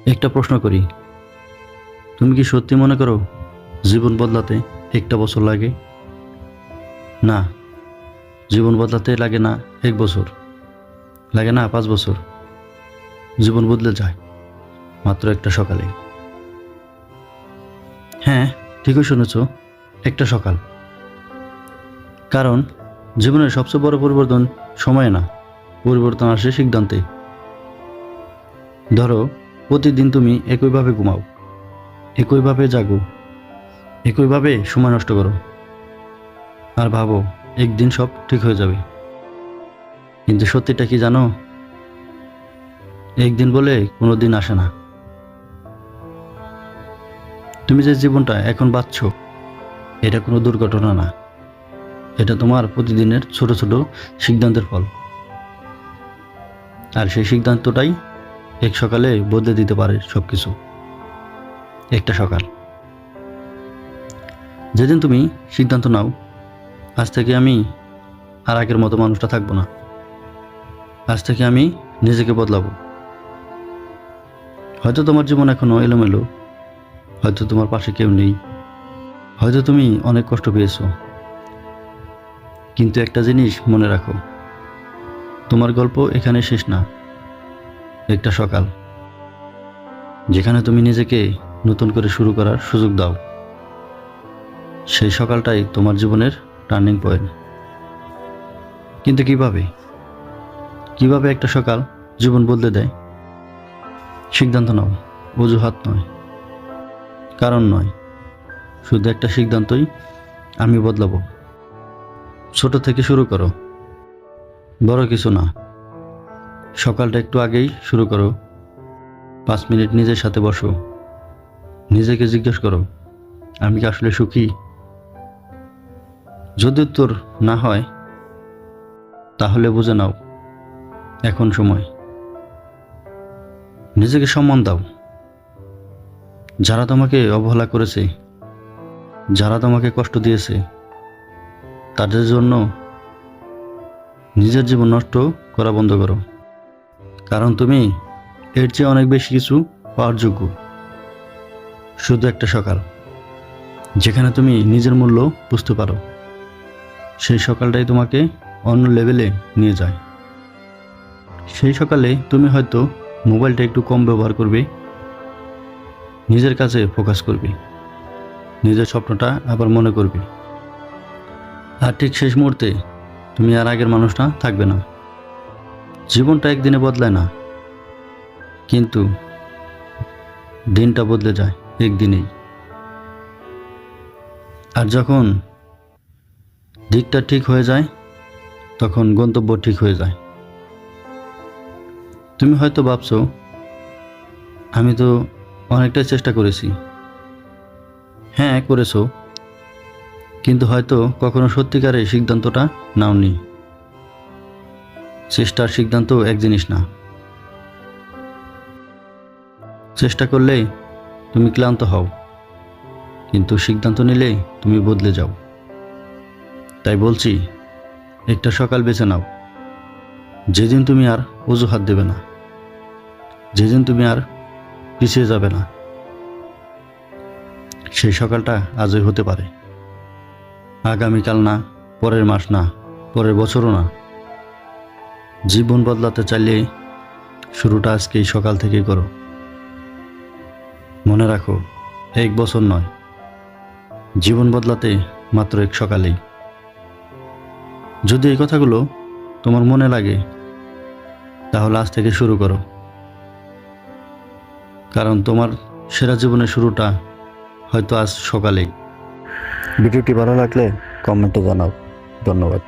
একটা প্রশ্ন করি, তুমি কি সত্যি মনে করো জীবন বদলাতে একটা বছর লাগে? না, জীবন বদলাতে লাগে না 1 বছর, লাগে না 5 বছর। জীবন বদলে যায় মাত্র একটা সকালে। হ্যাঁ, ঠিকই শুনেছ, একটা সকাল। কারণ জীবনের সবচেয়ে বড় পরিবর্তন সময়ে না, পরিবর্তন আসে সিদ্ধান্তে। ধরো, প্রতিদিন তুমি একইভাবে ঘুমাও, একইভাবে জাগো, একইভাবে সময় নষ্ট করো, আর ভাবো একদিন সব ঠিক হয়ে যাবে। কিন্তু সত্যিটা কি জানো? একদিন বলে কোনো দিন আসে না। তুমি যে জীবনটা এখন বাঁচছো, এটা কোনো দুর্ঘটনা না, এটা তোমার প্রতিদিনের ছোট ছোট সিদ্ধান্তের ফল। আর সেই সিদ্ধান্তটাই এক সকালে বদলে দিতে পারে সবকিছু। একটা সকাল, যেদিন তুমি সিদ্ধান্ত নাও, আজ থেকে আমি আর আগের মতো মানুষটা থাকবো না, আজ থেকে আমি নিজেকে বদলাবো। হয়তো তোমার জীবন এখনো এলোমেলো, হয়তো তোমার পাশে কেউ নেই, হয়তো তুমি অনেক কষ্ট পেয়েছো, কিন্তু একটা জিনিস মনে রাখো, তোমার গল্প এখানে শেষ না। একটা সকাল যেখানে তুমি নিজেকে নতুন করে শুরু করার সুযোগ দাও, সেই সকালটাই তোমার জীবনের টার্নিং পয়েন্ট। কিন্তু কিভাবে একটা সকাল জীবন বদলে দেয়? সিদ্ধান্ত নাও, অজুহাত নয়, কারণ নয়, শুধু একটা সিদ্ধান্তই, আমি বদলাবো। ছোট থেকে শুরু করো, বড় কিছু না। সকালটা একটু আগেই শুরু করো। 5 মিনিট নিজের সাথে বসো, নিজেকে জিজ্ঞেস করো, আমি কি আসলে সুখী? যদি উত্তর না হয়, তাহলে বুঝে নাও এখন সময়। নিজেকে সম্মান দাও। যারা তোমাকে অবহেলা করেছে, যারা তোমাকে কষ্ট দিয়েছে, তাদের জন্য নিজের জীবন নষ্ট করা বন্ধ করো। কারণ তুমি এর চেয়ে অনেক বেশি কিছু পাওয়ার যোগ্য। শুধু একটা সকাল যেখানে তুমি নিজের মূল্য বুঝতে পারো, সেই সকালটাই তোমাকে অন্য লেভেলে নিয়ে যায়। সেই সকালে তুমি হয়তো মোবাইলটা একটু কম ব্যবহার করবে, নিজের কাছে ফোকাস করবে, নিজের স্বপ্নটা আবার মনে করবে। আর ঠিক শেষ মুহূর্তে তুমি আর আগের মানুষটা থাকবে না। জীবনটা একদিনে বদলায় না, কিন্তু দিনটা বদলে যায় একদিনেই। আর যখন দিকটা ঠিক হয়ে যায়, তখন গন্তব্য ঠিক হয়ে যায়। তুমি হয়তো ভাবছো, আমি তো অনেকটাই চেষ্টা করেছি। হ্যাঁ, করেছো, কিন্তু হয়তো কখনো সত্যিকারের সিদ্ধান্তটা নাওনি। চেষ্টার সিদ্ধান্ত এক জিনিস না। চেষ্টা করলেই তুমি ক্লান্ত হও, কিন্তু সিদ্ধান্ত নিলেই তুমি বদলে যাও। তাই বলছি, একটা সকাল বেছে নাও, যেদিন তুমি আর অজুহাত দেবে না, যেদিন তুমি আর পিছিয়ে যাবে না। সেই সকালটা আজই হতে পারে, আগামীকাল না, পরের মাস না, পরের বছরও না। জীবন বদলাতে চাইলে শুরুটা আজকে এই সকাল থেকেই করো। মনে রাখো, 1 বছর নয়, জীবন বদলাতে মাত্র এক সকালেই। যদি এই কথাগুলো তোমার মনে লাগে, তাহলে আজ থেকে শুরু করো। কারণ তোমার সেরা জীবনের শুরুটা হয়তো আজ সকালেই। ভিডিওটি ভালো লাগলে কমেন্টে জানাও। ধন্যবাদ।